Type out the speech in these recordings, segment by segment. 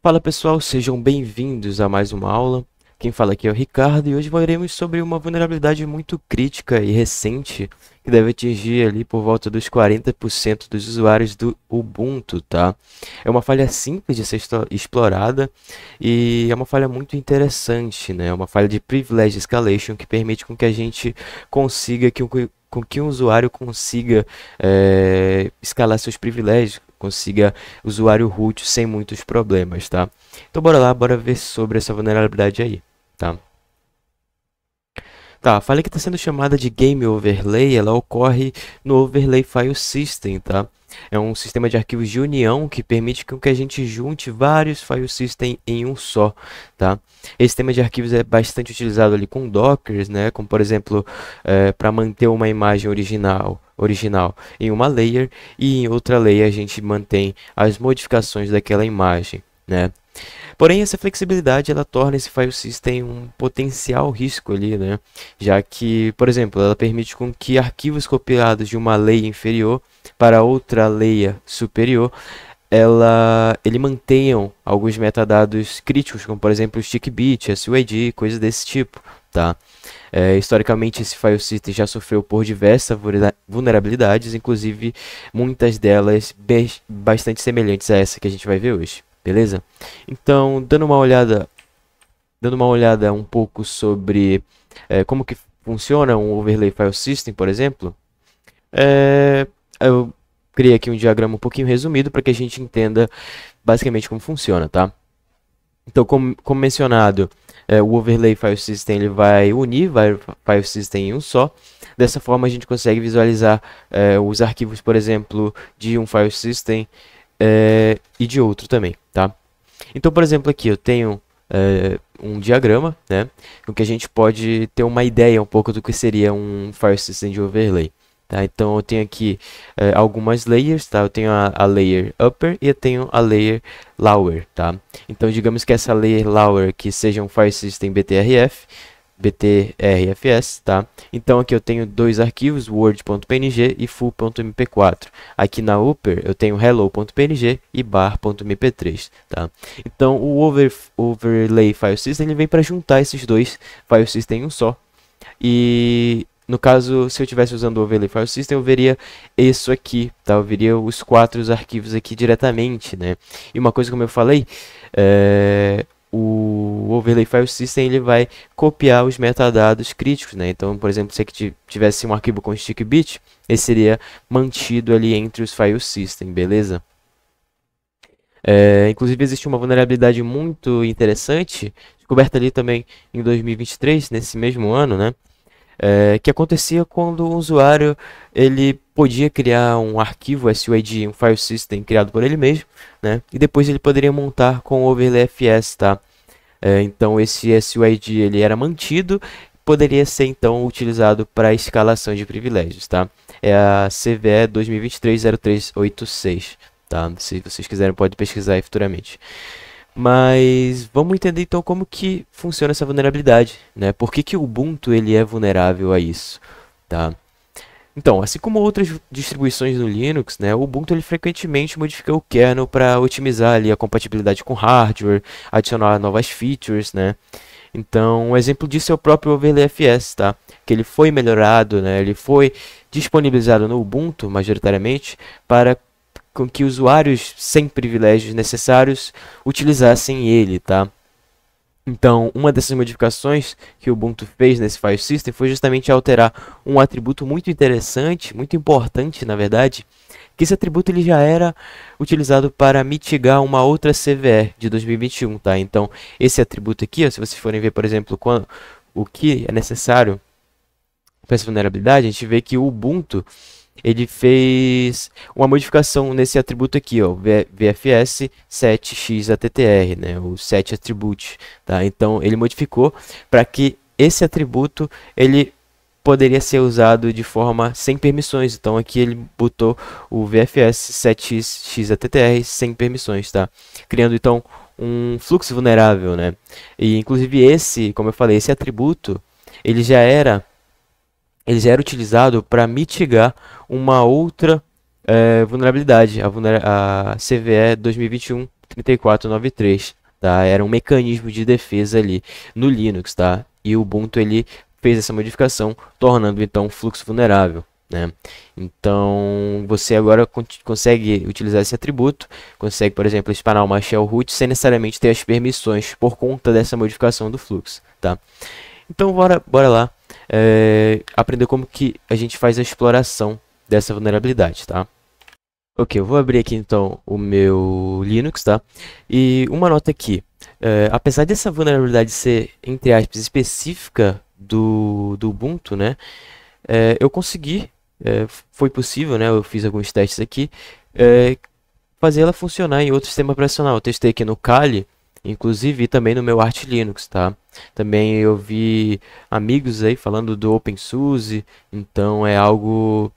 Fala pessoal, sejam bem-vindos a mais uma aula. Quem fala aqui é o Ricardo e hoje falaremos sobre uma vulnerabilidade muito crítica e recente que deve atingir ali por volta dos 40% dos usuários do Ubuntu, tá? É uma falha simples de ser explorada e é uma falha muito interessante, né? É uma falha de Privilege Escalation que permite com que a gente consiga com que um usuário consiga escalar seus privilégios, consiga usuário root sem muitos problemas, tá? Então bora lá, bora ver sobre essa vulnerabilidade aí, tá? Tá, a falha que está sendo chamada de Game Overlay, ela ocorre no Overlay File System, tá? É um sistema de arquivos de união que permite que a gente junte vários file system em um só, tá? Esse sistema de arquivos é bastante utilizado ali com Dockers, né? Como por exemplo, para manter uma imagem original em uma layer e em outra layer a gente mantém as modificações daquela imagem, né? Porém, essa flexibilidade ela torna esse file system um potencial risco ali, né? Já que, por exemplo, ela permite com que arquivos copiados de uma layer inferior para outra layer superior, ele mantenham alguns metadados críticos, como por exemplo o stick bit, SUID, coisas desse tipo, tá? Historicamente, esse file system já sofreu por diversas vulnerabilidades, inclusive muitas delas bastante semelhantes a essa que a gente vai ver hoje. Beleza? Então, dando uma olhada um pouco sobre como que funciona um Overlay File System, por exemplo, eu criei aqui um diagrama um pouquinho resumido para que a gente entenda basicamente como funciona, tá? Então, como mencionado, o Overlay File System ele vai unir vários File System em um só. Dessa forma, a gente consegue visualizar os arquivos, por exemplo, de um File System e de outro também, tá? Então, por exemplo, aqui eu tenho um diagrama, né, com que a gente pode ter uma ideia um pouco do que seria um File System de Overlay, tá? Então, eu tenho aqui algumas layers, tá? Eu tenho a layer upper e eu tenho a layer lower, tá? Então, digamos que essa layer lower aqui seja um File System BTRFS, tá? Então aqui eu tenho dois arquivos, word.png e full.mp4. Aqui na upper eu tenho hello.png e bar.mp3, tá? Então o overlay file system ele vem para juntar esses dois file system em um só. E no caso, se eu estivesse usando o overlay file system, eu veria isso aqui, tá? Eu veria os quatro arquivos aqui diretamente, né? E uma coisa como eu falei, o Overlay File System ele vai copiar os metadados críticos, né? Então, por exemplo, se aqui tivesse um arquivo com stick bit, ele seria mantido ali entre os file system, beleza? Inclusive existe uma vulnerabilidade muito interessante, descoberta ali também em 2023, nesse mesmo ano, né? Que acontecia quando o usuário ele podia criar um arquivo SUID, um file system criado por ele mesmo, né? E depois ele poderia montar com o Overlay FS, tá? Então esse SUID ele era mantido, poderia ser então utilizado para escalação de privilégios, tá? É a CVE 2023-0386, tá? Se vocês quiserem pode pesquisar aí futuramente. Mas vamos entender então como que funciona essa vulnerabilidade, né? Por que que o Ubuntu ele é vulnerável a isso, tá? Então, assim como outras distribuições no Linux, né, o Ubuntu ele frequentemente modifica o kernel para otimizar ali a compatibilidade com hardware, adicionar novas features, né? Então, um exemplo disso é o próprio Overlay FS, tá? Que ele foi melhorado, né? Ele foi disponibilizado no Ubuntu, majoritariamente, para com que usuários sem privilégios necessários utilizassem ele, tá? Então, uma dessas modificações que o Ubuntu fez nesse file system foi justamente alterar um atributo muito interessante, muito importante, na verdade, que esse atributo ele já era utilizado para mitigar uma outra CVE de 2021, tá? Então, esse atributo aqui, ó, se vocês forem ver, por exemplo, o que é necessário para essa vulnerabilidade, a gente vê que o Ubuntu ele fez uma modificação nesse atributo aqui, ó, VFS 7xattr, né, o set attribute, tá? Então ele modificou para que esse atributo ele poderia ser usado de forma sem permissões. Então aqui ele botou o VFS 7xattr sem permissões, tá? Criando então um fluxo vulnerável, né? E inclusive esse, como eu falei, esse atributo ele já era utilizado para mitigar uma outra vulnerabilidade, a CVE 2021 3493, tá? Era um mecanismo de defesa ali no Linux, tá? E o Ubuntu ele fez essa modificação, tornando então o fluxo vulnerável, né? Então você agora consegue utilizar esse atributo, consegue, por exemplo, spanar uma shell root sem necessariamente ter as permissões por conta dessa modificação do fluxo, tá? Então bora lá aprender como que a gente faz a exploração dessa vulnerabilidade, tá? Ok, eu vou abrir aqui então o meu Linux, tá? E uma nota aqui, apesar dessa vulnerabilidade ser, entre aspas, específica do Ubuntu, né? Eu consegui, foi possível, né? Eu fiz alguns testes aqui, fazer ela funcionar em outro sistema operacional. Eu testei aqui no Kali, inclusive, e também no meu Arch Linux, tá? Também eu vi amigos aí falando do OpenSUSE, então é algo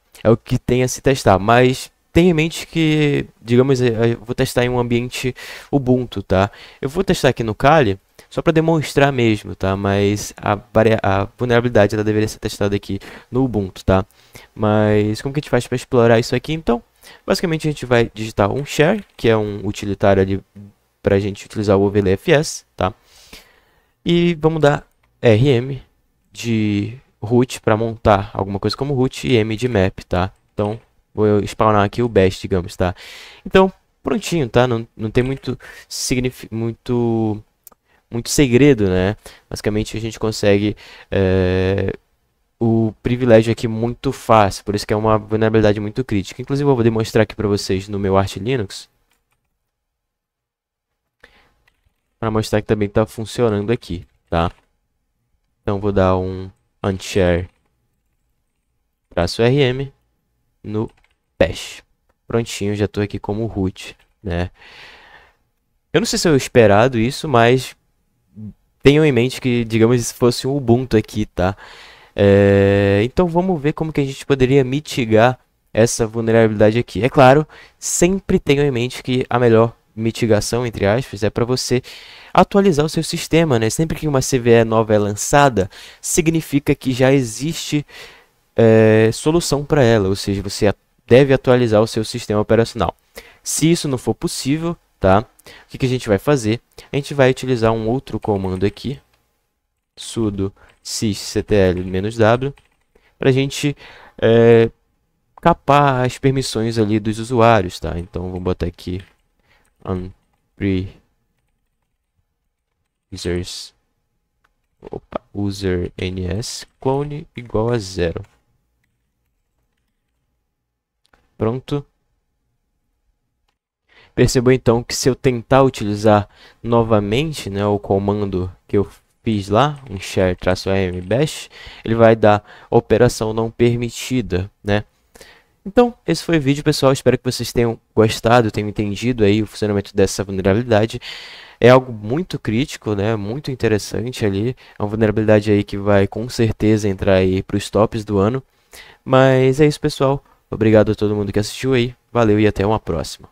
que tem a se testar, mas tenha em mente que, digamos, eu vou testar em um ambiente Ubuntu, tá? Eu vou testar aqui no Kali, só para demonstrar mesmo, tá? Mas a vulnerabilidade ela deveria ser testada aqui no Ubuntu, tá? Mas como que a gente faz para explorar isso aqui? Então, basicamente a gente vai digitar um share, que é um utilitário ali para a gente utilizar o overlayfs, tá? E vamos dar rm de root para montar alguma coisa como root e m de map, tá? Então, vou spawnar aqui o bash, digamos, tá? Então, prontinho, tá? Não tem muito segredo, né? Basicamente a gente consegue o privilégio aqui muito fácil, por isso que é uma vulnerabilidade muito crítica. Inclusive eu vou demonstrar aqui para vocês no meu Arch Linux, para mostrar que também está funcionando aqui, tá? Então vou dar um unshare -rm no bash. Prontinho, já estou aqui como root, né? Eu não sei se é esperado isso, mas tenham em mente que, digamos, se fosse um Ubuntu aqui, tá? Então vamos ver como que a gente poderia mitigar essa vulnerabilidade aqui. É claro, sempre tenham em mente que a melhor mitigação, entre aspas, é para você atualizar o seu sistema, né? Sempre que uma CVE nova é lançada, significa que já existe solução para ela, ou seja, você deve atualizar o seu sistema operacional. Se isso não for possível, tá? O que a gente vai fazer? A gente vai utilizar um outro comando aqui, sudo sysctl-w, para a gente capar as permissões ali dos usuários, tá? Então vou botar aqui user ns clone igual a 0. Pronto. Percebam então que se eu tentar utilizar novamente, né, o comando que eu fiz lá, um share-am bash, ele vai dar operação não permitida, né? Então, esse foi o vídeo, pessoal. Espero que vocês tenham gostado, tenham entendido aí o funcionamento dessa vulnerabilidade. É algo muito crítico, né? Muito interessante ali. É uma vulnerabilidade aí que vai com certeza entrar aí para os tops do ano. Mas é isso, pessoal. Obrigado a todo mundo que assistiu aí. Valeu e até uma próxima.